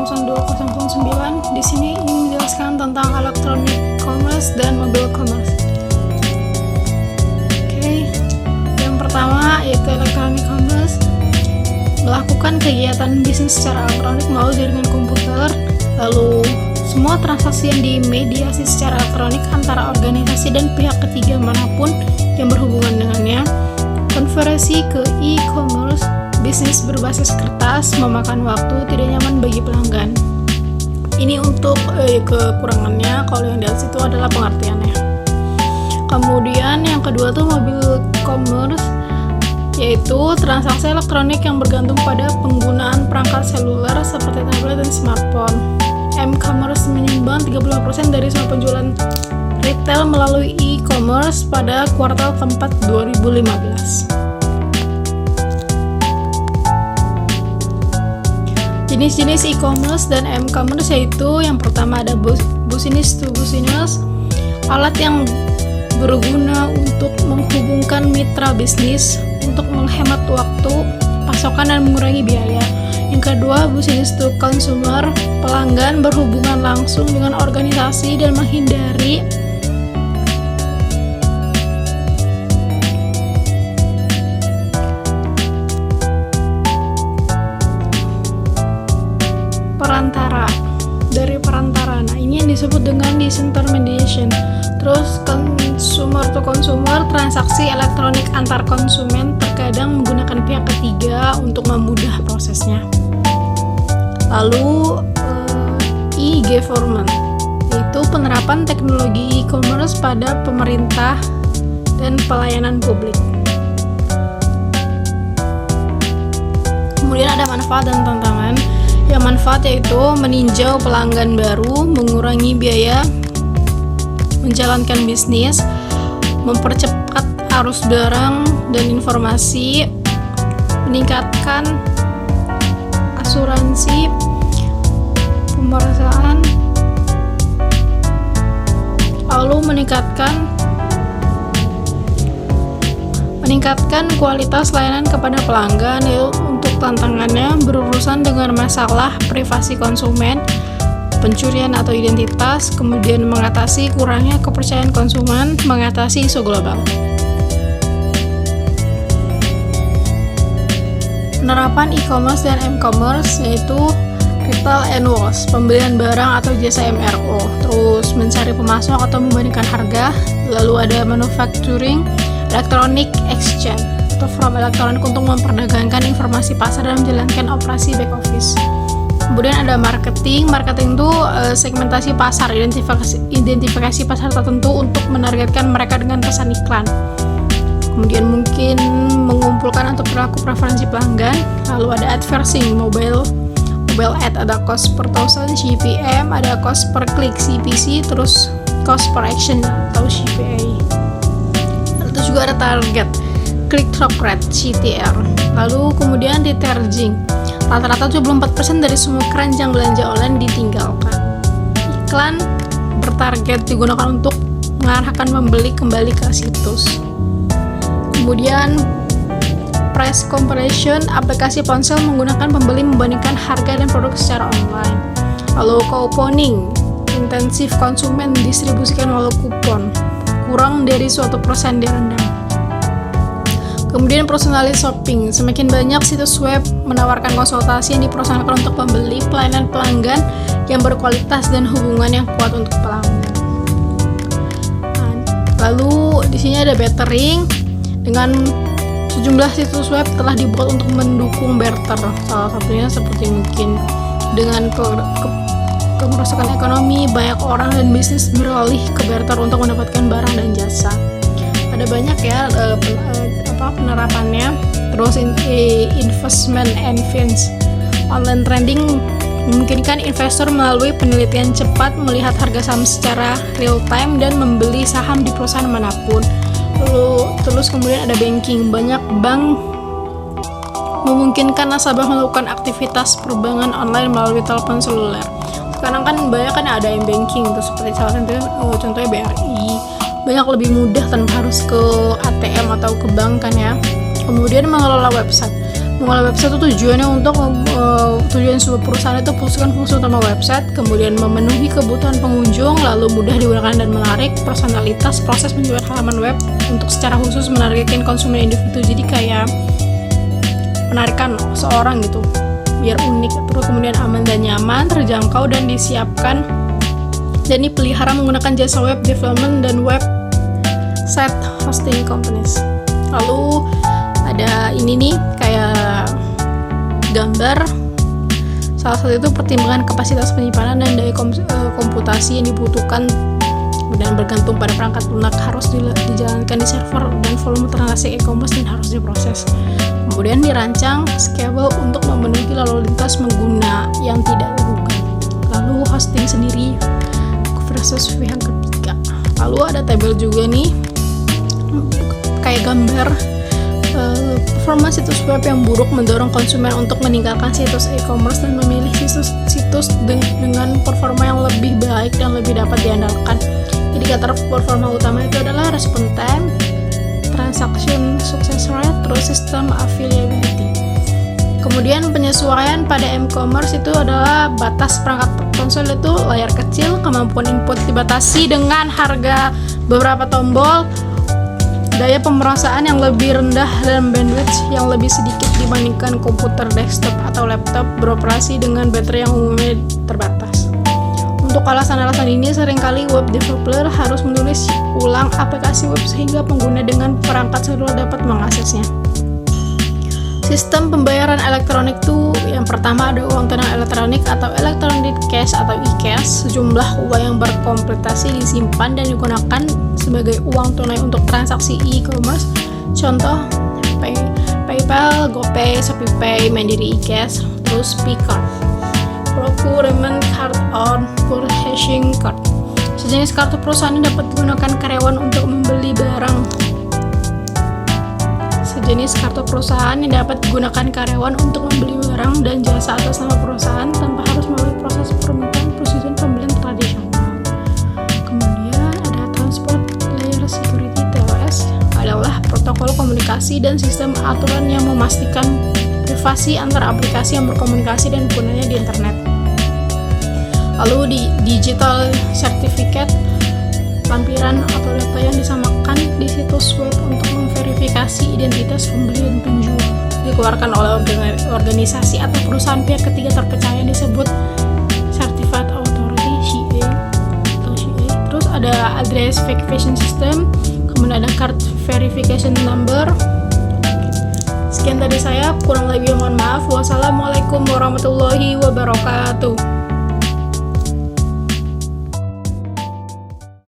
tahun 2009. Di sini ingin menjelaskan tentang electronic commerce dan mobile commerce. Oke, yang pertama yaitu electronic commerce, melakukan kegiatan bisnis secara elektronik melalui jaringan komputer. Lalu semua transaksi yang dimediasi secara elektronik antara organisasi dan pihak ketiga manapun yang berhubungan dengannya. Konversi ke e-commerce, bisnis berbasis kertas, memakan waktu, tidak nyaman bagi pelanggan. Ini untuk kekurangannya, kalau yang di atas itu adalah pengertiannya. Kemudian yang kedua tuh mobile commerce, yaitu transaksi elektronik yang bergantung pada penggunaan perangkat seluler seperti tablet dan smartphone. M-commerce menyumbang 30% dari semua penjualan retail melalui e-commerce pada kuartal keempat 2015. Jenis-jenis e-commerce dan m-commerce yaitu yang pertama ada business to business, alat yang berguna untuk menghubungkan mitra bisnis untuk menghemat waktu, pasokan dan mengurangi biaya. Yang kedua, business to consumer, pelanggan berhubungan langsung dengan organisasi dan menghindari perantara. Nah, ini yang disebut dengan disintermediation. Terus consumer to consumer, transaksi elektronik antar konsumen terkadang menggunakan pihak ketiga untuk memudah prosesnya. Lalu e-government, yaitu penerapan teknologi e-commerce pada pemerintah dan pelayanan publik. Kemudian ada manfaat dan tantangan. Yang manfaat yaitu meninjau pelanggan baru, mengurangi biaya, menjalankan bisnis, mempercepat arus barang dan informasi, meningkatkan asuransi, pemeriksaan, lalu meningkatkan kualitas layanan kepada pelanggan. Untuk tantangannya berurusan dengan masalah privasi konsumen, pencurian atau identitas, kemudian mengatasi kurangnya kepercayaan konsumen, mengatasi isu global. Penerapan e-commerce dan m-commerce yaitu retail and wash, pembelian barang atau jasa MRO, terus mencari pemasok atau membandingkan harga. Lalu ada manufacturing, electronic exchange atau from elektronik untuk memperdagangkan informasi pasar dan menjalankan operasi back office. Kemudian ada marketing itu segmentasi pasar, identifikasi pasar tertentu untuk menargetkan mereka dengan pesan iklan. Kemudian mungkin mengumpulkan atau perilaku preferensi pelanggan. Lalu ada advertising, mobile ad, ada cost per thousand CPM, ada cost per click CPC, terus cost per action atau CPA. Lalu juga ada target, click through rate CTR. Lalu kemudian retargeting, rata-rata 74% dari semua keranjang belanja online ditinggalkan. Iklan bertarget digunakan untuk mengarahkan pembeli kembali ke situs. Kemudian price comparison, aplikasi ponsel menggunakan pembeli membandingkan harga dan produk secara online. Lalu couponing, intensif konsumen distribusikan melalui kupon, kurang dari suatu persen direndam. Kemudian personalized shopping, semakin banyak situs web menawarkan konsultasi yang dipersonalkan untuk pembeli, pelayanan pelanggan yang berkualitas dan hubungan yang kuat untuk pelanggan. Nah, lalu di sini ada bettering, dengan sejumlah situs web telah dibuat untuk mendukung barter. Salah satunya seperti mungkin dengan kemerosokan ekonomi, banyak orang dan bisnis beralih ke barter untuk mendapatkan barang dan jasa. Ada banyak ya penerapannya. Terus investment and finance, online trading memungkinkan investor melalui penelitian cepat melihat harga saham secara real time dan membeli saham di perusahaan manapun. Terus kemudian ada banking, banyak bank memungkinkan nasabah melakukan aktivitas perbankan online melalui telepon seluler. Sekarang kan banyak kan ada m-banking, terus seperti salah satunya contohnya BRI, banyak lebih mudah tanpa harus ke ATM atau ke bank kan ya. Kemudian mengelola website, Mengolah website itu tujuannya untuk tujuan sebuah perusahaan itu fungsi utama website, kemudian memenuhi kebutuhan pengunjung, lalu mudah digunakan dan menarik, personalitas, proses menjual halaman web untuk secara khusus menargetkan konsumen individu, jadi kayak menarikan seorang gitu, biar unik, terus kemudian aman dan nyaman, terjangkau dan disiapkan, dan dipelihara menggunakan jasa web development dan website hosting companies. Lalu ada ini nih kayak gambar, salah satu itu pertimbangan kapasitas penyimpanan dan daya komputasi yang dibutuhkan dan bergantung pada perangkat lunak, harus dijalankan di server, dan volume transaksi e-commerce dan harus diproses. Kemudian dirancang scalable untuk memenuhi lalu lintas pengguna yang tidak terduga. Lalu hosting sendiri versus pihak ketiga. Lalu ada tabel juga nih kayak gambar. Performa situs web yang buruk mendorong konsumen untuk meninggalkan situs e-commerce dan memilih situs dengan performa yang lebih baik dan lebih dapat diandalkan. Indikator performa utama itu adalah respon time, transaction success rate, terus sistem availability. Kemudian penyesuaian pada e-commerce itu adalah batas perangkat ponsel itu layar kecil, kemampuan input dibatasi dengan harga beberapa tombol, daya pemerataan yang lebih rendah, dan bandwidth yang lebih sedikit dibandingkan komputer desktop atau laptop beroperasi dengan baterai yang umumnya terbatas. Untuk alasan-alasan ini, seringkali web developer harus menulis ulang aplikasi web sehingga pengguna dengan perangkat seluler dapat mengaksesnya. Sistem pembayaran elektronik itu yang pertama ada uang tunai elektronik atau electronic cash atau e-cash. Sejumlah uang yang berkompletasi disimpan dan digunakan sebagai uang tunai untuk transaksi e-commerce. Contoh PayPal, GoPay, ShopeePay, Mandiri e-cash, terus P-card, procurement card, or purchasing card. Sejenis kartu perusahaan yang dapat digunakan karyawan untuk membeli barang. Sejenis kartu perusahaan yang dapat digunakan karyawan untuk membeli barang dan jasa atas nama perusahaan tanpa harus melalui proses permintaan prosedur pembelian tradisional. Kemudian ada transport layer security (TLS) adalah protokol komunikasi dan sistem aturan yang memastikan privasi antara aplikasi yang berkomunikasi dan penggunanya di internet. Lalu di digital certificate, lampiran atau data yang disamakan di situs web untuk memverifikasi identitas pembeli dan penjual, dikeluarkan oleh organisasi atau perusahaan pihak ketiga terpercaya disebut Certified Authority (CA) atau CA. Terus ada address verification system, kemudian ada card verification number. Sekian dari saya, kurang lebih mohon maaf. Wassalamualaikum warahmatullahi wabarakatuh.